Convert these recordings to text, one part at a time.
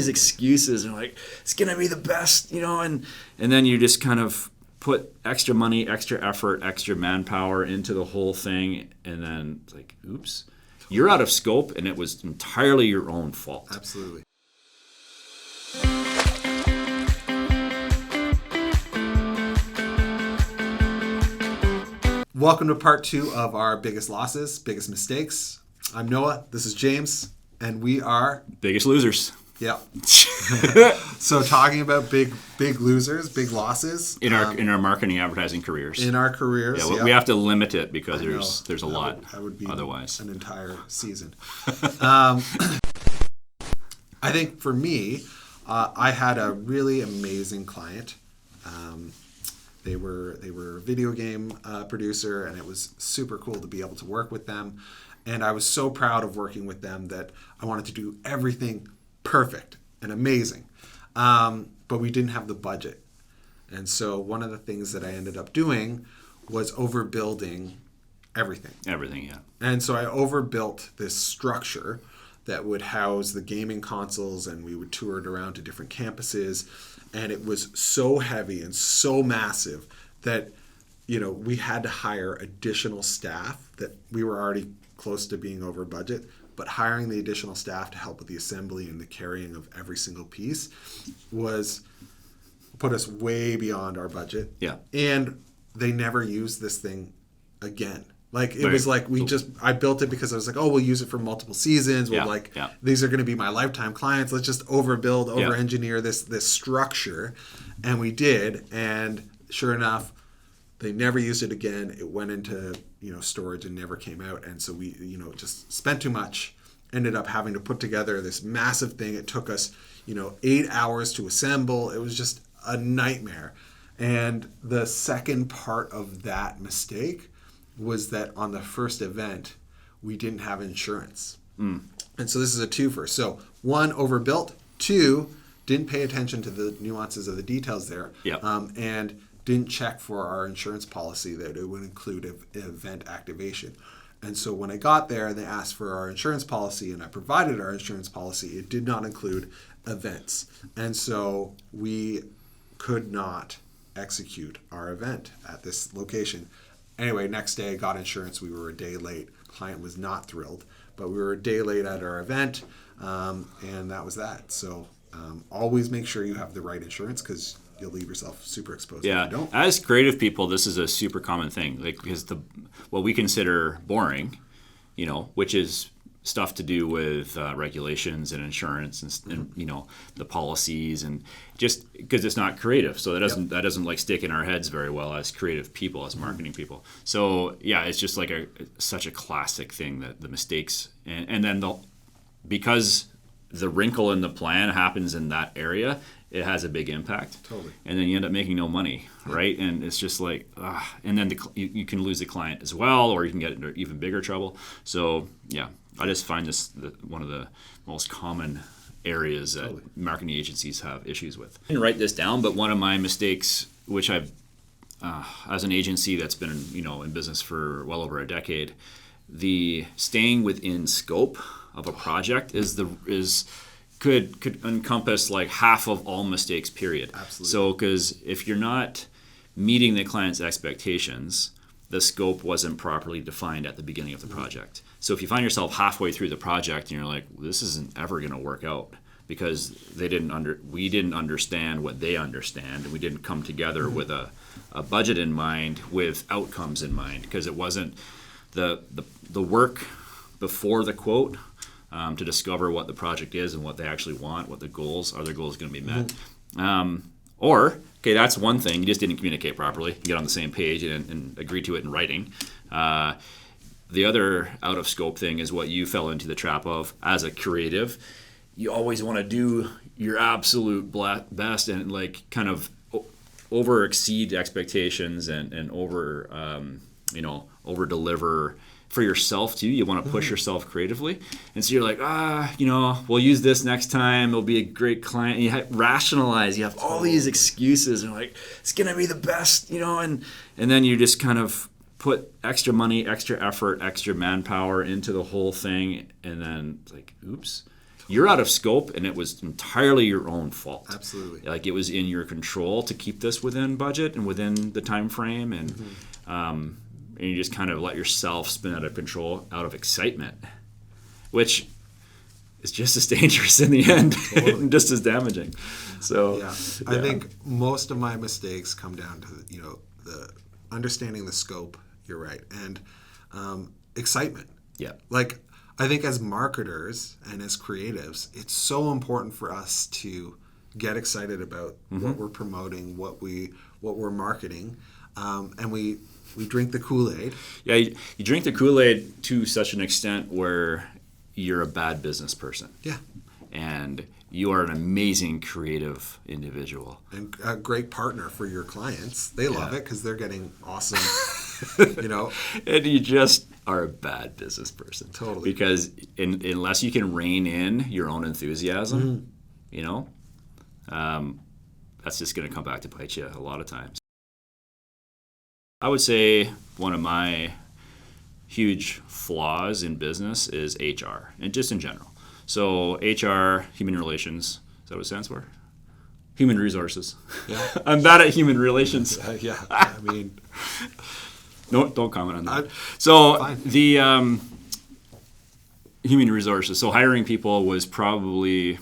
these excuses and like, it's going to be the best, and then you just kind of put extra money, extra effort, extra manpower into the whole thing. And then it's like, oops, you're out of scope, and it was entirely your own fault. Absolutely. Welcome to part 2 of our biggest losses, biggest mistakes. I'm Noah, this is James, and we are... Biggest losers. Yeah. So talking about big losers, big losses. In our marketing advertising careers. In our careers, yeah. We have to limit it because there's a lot that would be otherwise. An entire season. I think for me, I had a really amazing client. They were a video game producer, and it was super cool to be able to work with them. And I was so proud of working with them that I wanted to do everything perfect and amazing. But we didn't have the budget. And so one of the things that I ended up doing was overbuilding everything. Everything, yeah. And so I overbuilt this structure that would house the gaming consoles, and we would tour it around to different campuses. And it was so heavy and so massive that, we had to hire additional staff, that we were already close to being over budget, but hiring the additional staff to help with the assembly and the carrying of every single piece put us way beyond our budget. Yeah. And they never used this thing again. Like, it was like I built it because I was like, oh, we'll use it for multiple seasons. These are going to be my lifetime clients. Let's just overbuild, over-engineer this structure. And we did. And sure enough, they never used it again. It went into, storage and never came out. And so we, just spent too much, ended up having to put together this massive thing. It took us, 8 hours to assemble. It was just a nightmare. And the second part of that mistake was that on the first event, we didn't have insurance. And so this is a twofer. So 1, overbuilt. 2, didn't pay attention to the nuances of the details there. And didn't check for our insurance policy that it would include event activation. And so when I got there and they asked for our insurance policy and I provided our insurance policy, it did not include events. And so we could not execute our event at this location. Anyway, next day I got insurance. We were a day late. Client was not thrilled, but we were a day late at our event, and that was that. So always make sure you have the right insurance, because you'll leave yourself super exposed if you don't. As creative people, this is a super common thing. Like, because what we consider boring, which is stuff to do with regulations and insurance and the policies, and just because it's not creative, so that doesn't like stick in our heads very well as creative people, as marketing people. So it's just like such a classic thing, that the mistakes and then because the wrinkle in the plan happens in that area, it has a big impact. Totally. And then you end up making no money, right? And it's just like, and then you can lose the client as well, or you can get into even bigger trouble. So I just find this one of the most common areas that marketing agencies have issues with. I didn't write this down, but one of my mistakes, which I've, as an agency that's been in business for well over a decade, the staying within scope of a project could encompass like half of all mistakes, period. Absolutely. So, because if you're not meeting the client's expectations, the scope wasn't properly defined at the beginning of the project. So if you find yourself halfway through the project and you're like, this isn't ever going to work out because we didn't understand what they understand, and we didn't come together with a budget in mind, with outcomes in mind, because it wasn't the work before the quote to discover what the project is and what they actually want, what the goals are. Their goals going to be met. That's one thing. You just didn't communicate properly, get on the same page and agree to it in writing. The other out of scope thing is what you fell into the trap of as a creative. You always want to do your absolute best and like kind of over exceed expectations and over deliver for yourself too. You want to push yourself creatively, and so you're like, we'll use this next time. It'll be a great client. And you rationalize. You have all these excuses, and like, it's gonna be the best, and then you just kind of put extra money, extra effort, extra manpower into the whole thing, and then it's like, oops, you're out of scope, and it was entirely your own fault. Absolutely. Like, it was in your control to keep this within budget and within the time frame, and and you just kind of let yourself spin out of control out of excitement, which is just as dangerous in the end, and just as damaging. So yeah. I think most of my mistakes come down to the understanding the scope. You're right, and excitement. Yeah. Like, I think as marketers and as creatives, it's so important for us to get excited about what we're promoting, what we're marketing, and we drink the Kool-Aid. Yeah, you drink the Kool-Aid to such an extent where you're a bad business person. Yeah. And you are an amazing creative individual. And a great partner for your clients. They love it because they're getting awesome, And you just are a bad business person. Totally. Because unless you can rein in your own enthusiasm, that's just going to come back to bite you a lot of times. I would say one of my huge flaws in business is HR, and just in general. So HR, human relations, is that what it stands for? Human resources. Yeah. I'm bad at human relations. Yeah, I mean... No, don't comment on that. So fine. The human resources, so hiring people was probably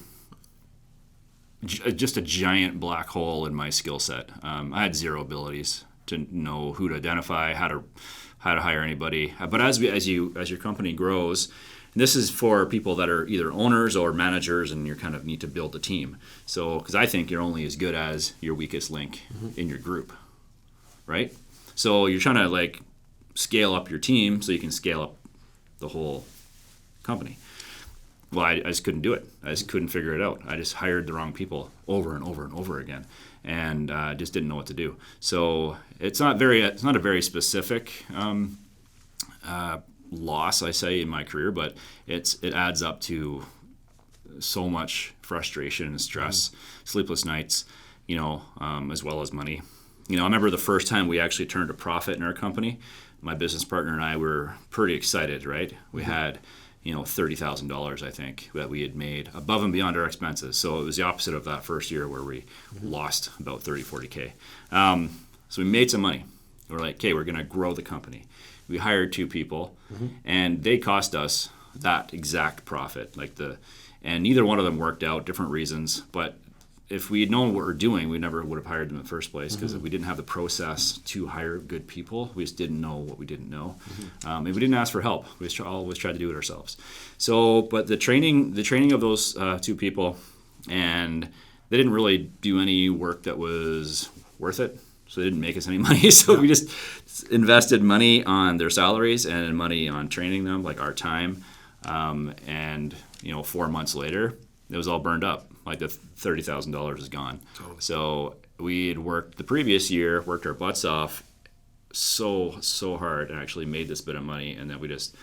just a giant black hole in my skill set. I had zero abilities to know who to identify, how to hire anybody. But as your company grows, and this is for people that are either owners or managers, and you kind of need to build a team. So, because I think you're only as good as your weakest link in your group, right? So you're trying to scale up your team so you can scale up the whole company. Well, I just couldn't do it. I just couldn't figure it out. I just hired the wrong people over and over and over again, and just didn't know what to do. So it's not a very specific loss, I say, in my career, but it adds up to so much frustration and stress, sleepless nights, as well as money. I remember the first time we actually turned a profit in our company, my business partner and I were pretty excited, right? We had, $30,000, I think, that we had made above and beyond our expenses. So it was the opposite of that first year where we lost about 30, 40K. So we made some money. We're like, okay, we're going to grow the company. We hired 2 people, and they cost us that exact profit. And neither one of them worked out, different reasons, but if we had known what we're doing, we never would have hired them in the first place, because we didn't have the process to hire good people. We just didn't know what we didn't know. And we didn't ask for help. We just always tried to do it ourselves. So, but the training of those 2 people, and they didn't really do any work that was worth it. So they didn't make us any money. So we just invested money on their salaries and money on training them, like our time. And 4 months later, it was all burned up. Like the $30,000 is gone. Totally. So we had worked the previous year, worked our butts off so hard, and actually made this bit of money, and then we just,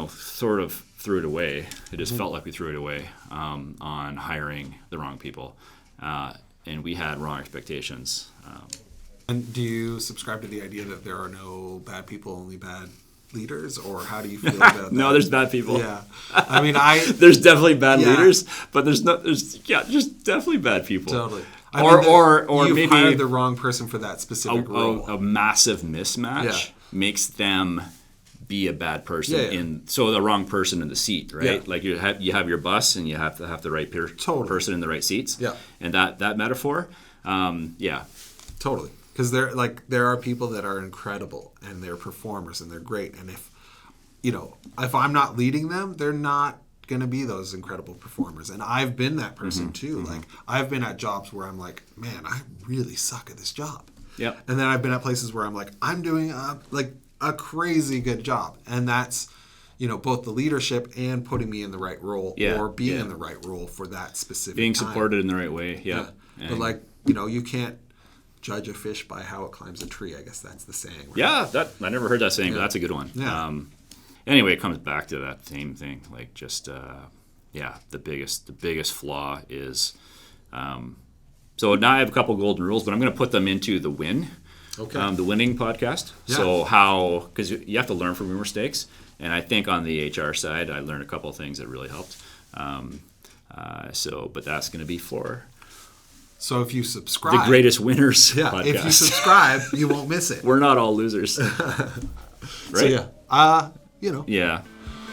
sort of threw it away. It just felt like we threw it away on hiring the wrong people, and we had wrong expectations. And do you subscribe to the idea that there are no bad people, only bad leaders, or how do you feel about that? No, there's bad people. Yeah, I mean, there's definitely bad leaders, but there's definitely bad people. Totally. Or you've maybe hired the wrong person for that specific role. A massive mismatch makes them be a bad person so the wrong person in the seat, right? Yeah. Like you have your bus, and you have to have the right person in the right seats. Yeah. And that metaphor, Totally. Because there are people that are incredible, and they're performers, and they're great. And if I'm not leading them, they're not going to be those incredible performers. And I've been that person too. Like, I've been at jobs where I'm like, man, I really suck at this job. Yeah. And then I've been at places where I'm like, I'm doing a crazy good job, and that's both the leadership and putting me in the right role, or being in the right role for that specific being time. Supported in the right way. Yeah. But you can't judge a fish by how it climbs a tree. I guess that's the saying. Right? Yeah, I never heard that saying, but that's a good one. Yeah. Anyway, it comes back to that same thing. Like, just the biggest flaw is. So now I have a couple golden rules, but I'm going to put them into the win. Okay. The winning podcast. Yeah. So because you have to learn from your mistakes, and I think on the HR side, I learned a couple of things that really helped. But that's going to be for. So if you subscribe, the greatest winners. Podcast. If you subscribe, you won't miss it. We're not all losers, right? So yeah, Yeah.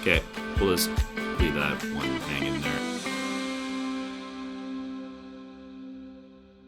Okay. We'll just leave that one thing in there.